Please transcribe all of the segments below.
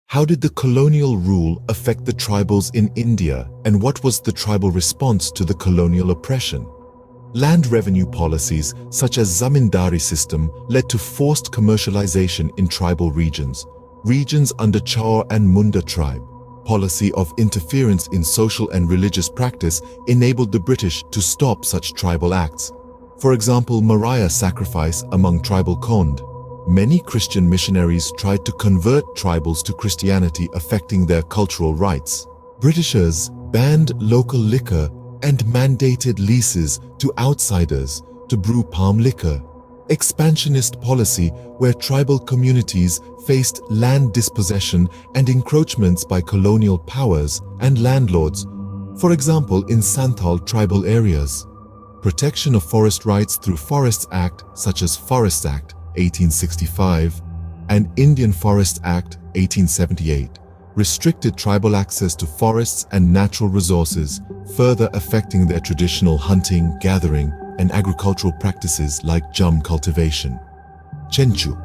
How did the colonial rule affect the tribals in India, and what was the tribal response to the colonial oppression? Land revenue policies such as zamindari system led to forced commercialization in tribal regions. Regions under Chaur and Munda tribe. Policy of interference in social and religious practice enabled the British to stop such tribal acts. For example, Mariah sacrifice among tribal Khond. Many Christian missionaries tried to convert tribals to Christianity, affecting their cultural rights. Britishers banned local liquor and mandated leases to outsiders to brew palm liquor. Expansionist policy, where tribal communities faced land dispossession and encroachments by colonial powers and landlords, for example in Santhal tribal areas. Protection of forest rights through Forests Act such as Forest Act 1865 and Indian Forest Act 1878 restricted tribal access to forests and natural resources, further affecting their traditional hunting, gathering, and agricultural practices like jam cultivation. Chenchu.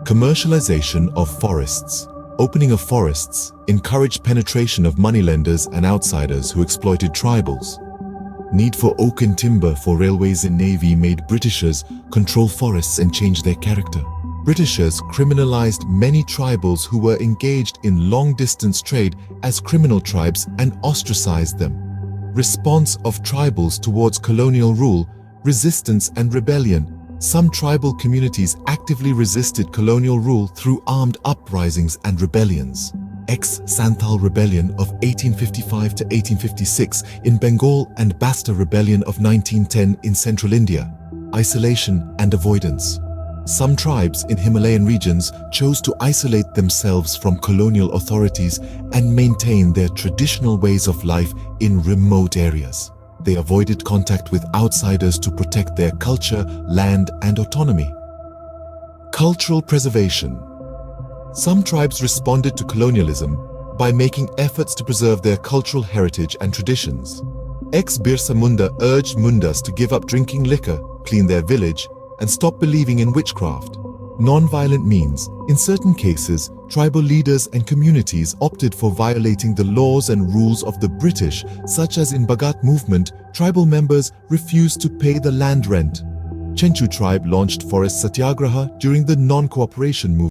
Commercialization of forests. Opening of forests encouraged penetration of moneylenders and outsiders who exploited tribals. Need for oak and timber for railways and navy made Britishers control forests and change their character. Britishers criminalized many tribals who were engaged in long-distance trade as criminal tribes and ostracized them. Response of tribals towards colonial rule, resistance and rebellion. Some tribal communities actively resisted colonial rule through armed uprisings and rebellions. Santhal Rebellion of 1855 to 1856 in Bengal and Basta Rebellion of 1910 in central India. Isolation and avoidance. Some tribes in Himalayan regions chose to isolate themselves from colonial authorities and maintain their traditional ways of life in remote areas. They avoided contact with outsiders to protect their culture, land, and autonomy. Cultural preservation. Some tribes responded to colonialism by making efforts to preserve their cultural heritage and traditions. Birsa Munda urged Mundas to give up drinking liquor, clean their village, and stop believing in witchcraft. Non-violent means. In certain cases, tribal leaders and communities opted for violating the laws and rules of the British, such as in Bhagat movement, tribal members refused to pay the land rent. Chenchu tribe launched forest satyagraha during the non-cooperation movement.